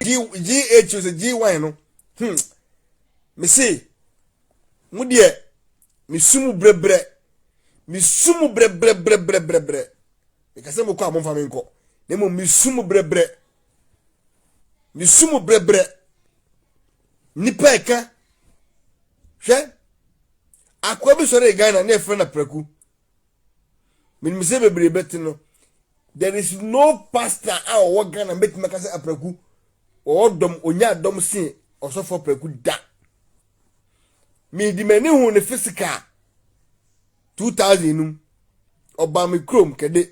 GH is a G1 no. Me say mu de me sumu brebre. Me sumu brebre. Because mo kwa mo fa me nko. Nemo me sumu brebre. Me sumu brebre. Nipa eka. Hwe akwa bi sore Ghana na efre na praku. Me say bebre bet no. There is no pastor our Ghana make me kase apraku. O dom onya dom sin osofo praku da. Me di mani hu ne physical 2000 num oba me chrome kede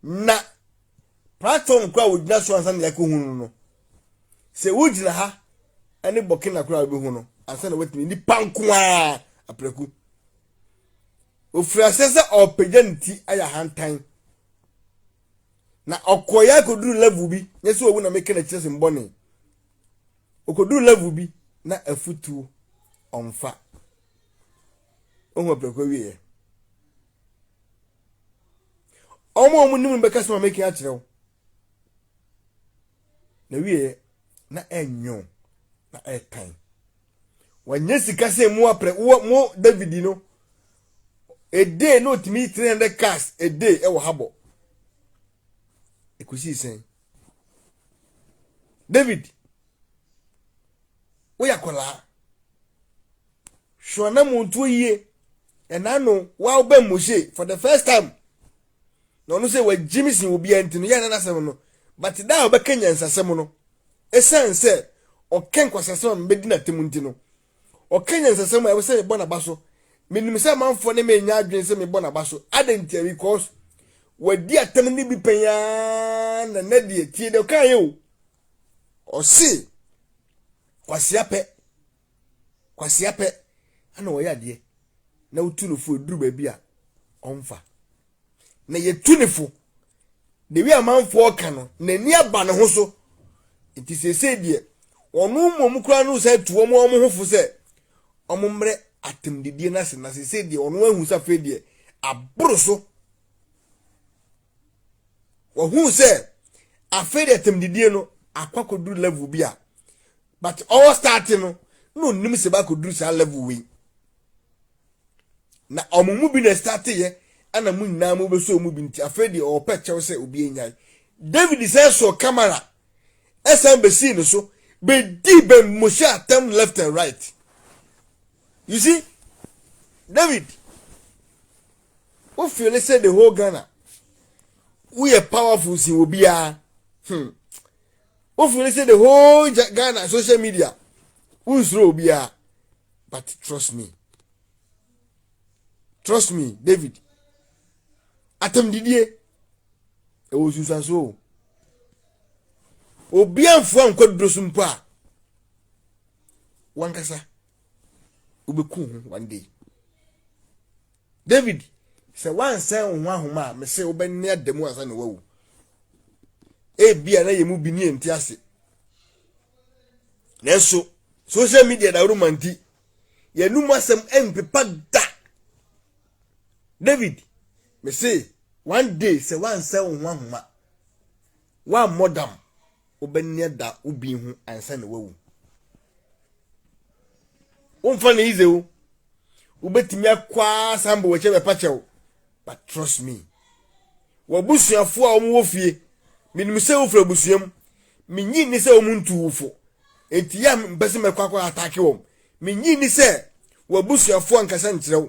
na platform kwa wujina so ansa na yakọ hunu no se wujina ha ani Burkina kwa be hunu ansa na wetimi ni pankwa apraku ofura sese opejanti aya hantan na okoya koduru level bi nyese owu na meke na chese mbone okoduru level bi na afutu onfa ohun apraku wiye omo nim be kase ma meke a kirew na wiye na enyo na etan wanye sika se mu apre mo David no a day no to me 300 cars a day e wo habo ekusi sen David we yakola shona muntu yie enano wa ba moshe for the first time no no say we Jimison will be antino ya na asem no but da oba kenya nsasem no esense o ken kwasasem mbedi na temuntino o kenya nsasem e we say bona baso minim say manfo ne menya adwen say me bona baso adentia because wadi atem ni bi penya na nadie tie de kan ye o si kwasiape ana wo ya de na utunufo duru ba bi a onfa na ye tunifo de wi amanfo ka no na ni aba ne ho so enti sese de onu mmom kura no say tuo mo hofo say omumre atemdidie na se na sese de onu ahu sa fe de aboro so wo hu say afede atemdidie no akwakoduru level bi a but all starting no nim se ba koduru sa level wi na omumu bi na start ye ana mu nyina mu beso mu bi nti afedi o pechew se obi enyan David says so camera SMBC no so be di be mosha atem left and right. You see David we feel say the whole Ghana we are powerful si obi a we feel say the whole Ghana social media we throw obi a but trust me David atem didie e wo susanso obi anfo ankodo sumpo a wankasa obeku one day David se wan sen ho ahoma me se obenne ademu asa ne wawu e bia na yemu bi ni enti ase nenso social media da romanti ye numu asem empepa da David me say one day se wan sen ho ahoma wa modam obenne da ubi hu ansa ne wawu umfa ne ize o ubetimi akwa sambo weche be pachew but trust me wabusuafo a omo wofie minim se wofra busuam minyi ni se omuntu wofo enti ya mbese mekwa atake wom minyi ni se wabusuafo ankasa nkirew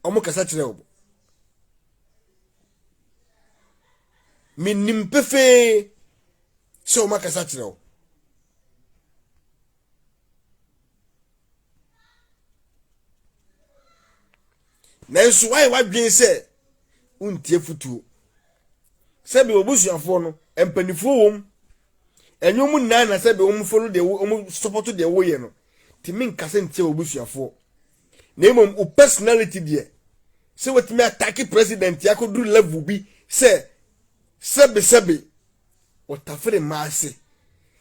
omo kasa kirew minim pefe so omo kasa kirew nanso why wadwen se untie futuo sebe obusuafo no empanifo wom enyom na sebe omfolo de om support de wo ye no timi nkase ntie obusuafo na emom o personality de se wetimi attack president yakoduru level bi se sebe otafere maase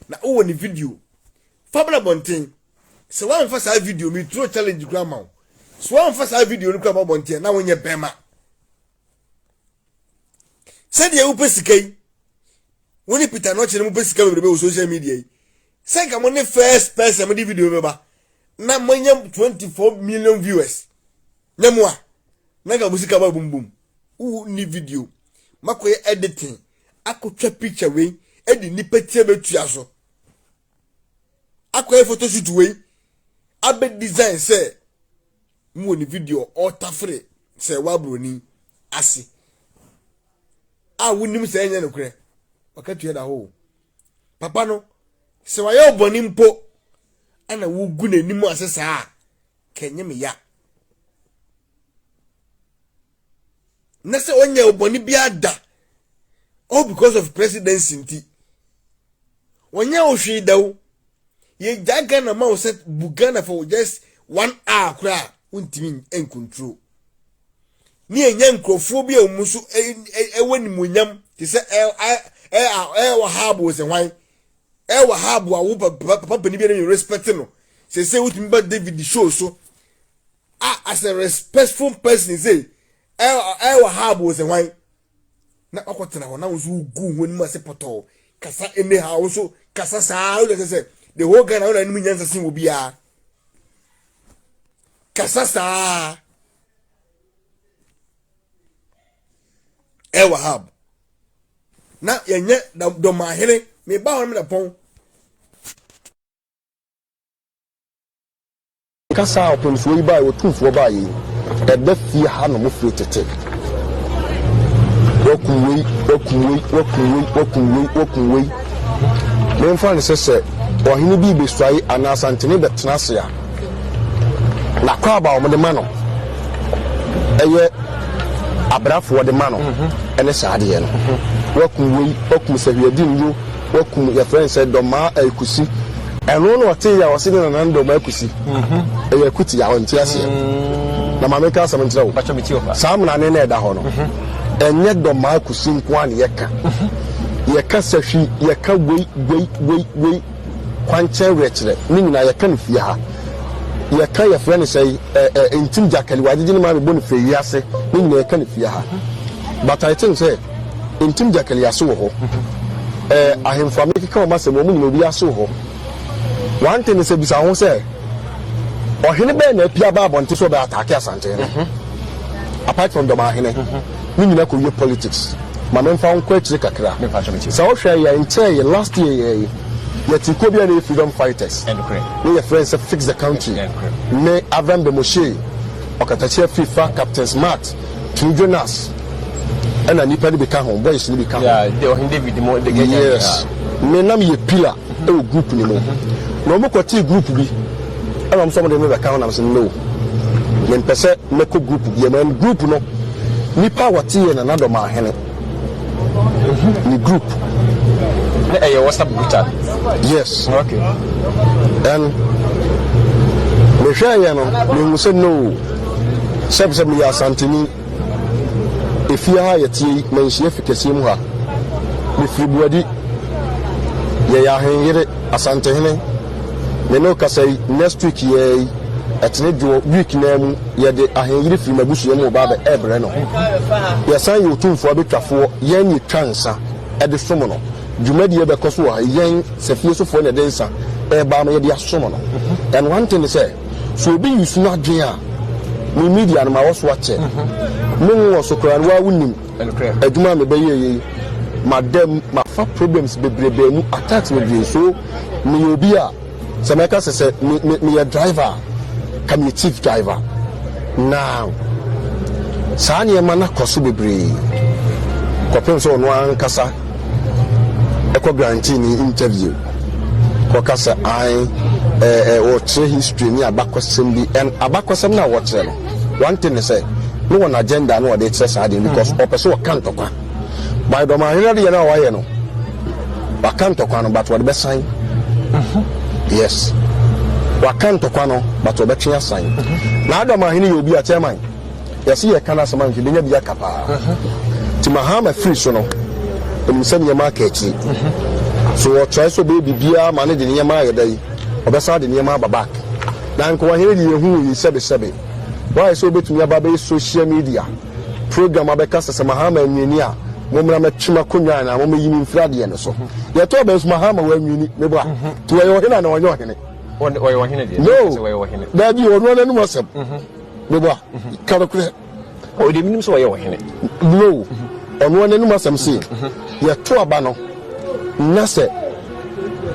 na o ni video fabula bonten se wan fa sa video mi throw challenge grandma so wan fa sa video ni kwa bonten na wonye bema said ye upe sikai Woni Peter no chere mo pesika bebrebe wo social media yi. Say ka mo ne first person mo di video be ba. Na manya 24 million viewers. Nyamwa. Na ga musika ba bum bum. Wo ni video. Makoye editing. Akotwa picture we edi ni petie betua so. Akoye photoshoot we. Abe design say mo ni video alter free say wa broni ase. Wonim say enya nokre. Wakatu da ho. Papa no se wa ye oboni mpo ana wo gu nanim ase saa kenye me ya. Na se onya oboni bia da. All because of presidency nti. Wonya ohwe dawo. Ye jaga na ma wo set bugana for just 1 hour kra untimi en control. Ni enya nkrofo bia omuso ewani munyam ti se Avraham se hwan Avraham wo papa bani bia na respect no se utimi ba David show so as a respectful person say Avraham se hwan na akotena ho na wo gu ho ni ma se poto kasa ene ha wo so kasa saa wo say the whole Ghana wo na ni nyansa sin wo bia kasa saa Avraham na yenye do mahene me ba ho me da pon kasa oponfo yi ba wo tunfo ba yi e da fi ha no mo fi tete wakunwe me mfa ne sese ohene bi beswai anasantene betena se ya na kwa ba o de ma no eye abrafo wo de ma no ene saade ye no wakum sahwedi nyo wakum ya friend said do ma akusi eno no ote ya wose ne nan do ma akusi eye kuti ya won ti ase na ma meka asam ntira wo sam na ne na eda ho no enye do ma akusi nko an yeka sahwi yeka wei kwanche wechre ni nyina yeka no fie ha yeka ya friend say intim jakali wajiji ni ma be bonu fie ase ni nyina yeka no fie ha but I think say intim jakali aso ho ahemfa me kika o ma se mo mu ni bi aso ho one thing is bisa ho say ohene be na pia ba bonte so be attack asante no apart from the mahene ni nyina ko ye politics ma me fa nko akire kakra me fa chome so hwe ya nche last year ye tiko bia na freedom fighters we your friends fix the country me Avraham de Moshe okatache FIFA captain smart to Jonas and nipa be ka hon boys ni be ka they were David mo the yes me nam ye pillar e group ni mo no mo kwati group bi e am some de me be ka hon am say no me pese me ko group bi e man group no nipa wati ye na do ma hene ni group na e WhatsApp group chat yes okay and me share ye no me say no seb me ya santini efia ha yeti menhie fikese mu ha me fribuadi ye ya henyere asante hene me no kasai next week ye etene jo week na mu ye de ahenyere firi mabusu mu ba ba ebre no ye san ye otumfo betwafo ye ni twansa e de somo no dwumadi ye be koso ha yen sefie sofo na de nsa e ba no ye de asomo no and one thing is say so be use na dwen a me media na ma wo so ache me wo so kran wa wunim aduma me be ye madam ma fa problems bebrebe mu attacks bebrebe so me obi a se meka se me ya driver community driver now sani e mana koso bebrebe ko pen so no ankasa e ko guarantee ni interview ko kasa ai o tre history ni abakosem bi and abakosem na what no one thing is say no one agenda no dey say because person can talk by the man here na why no wa kan talk no but what be sign yes wa kan talk no but what be tria sign na the man here you be a chairman yes you can as man dey nya kapa ti mahama free so no em say nya market so what try so baby bia man dey nya ma yedai obesa de nya ma babak na nko wa here dey hu yi sebe why so betumi aba be social media program abeka sasa mahama nwini a momra metwema konwa na mom yini mfrade ne so ye to ba suma ha ma wanwini me bra to ye ohena na onye ohene oye ohene de no oye ohene da bi onu na num asem me bra kala kure o de minim so oye ohene no onu na num asem se ye to aba no na se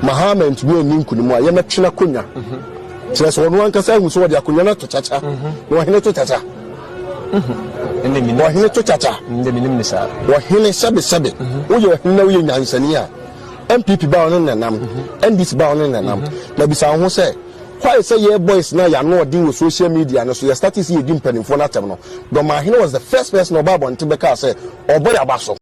Mahama ntumi oni nkunimu a ye metwena konwa kire so onu ankasa hu so wode akonwa na to chacha no ohene to chacha ende minim ohene to chacha ende minim ni sa ohene sabe wo ohene na wo nyansani a MPP ba ono nanam NDC ba ono nanam na bisa ho se why say ye boys na ya no odin with social media no so you start to see you dim panimfo na tem no Mahene was the first person obabo ntibeka say obori abaso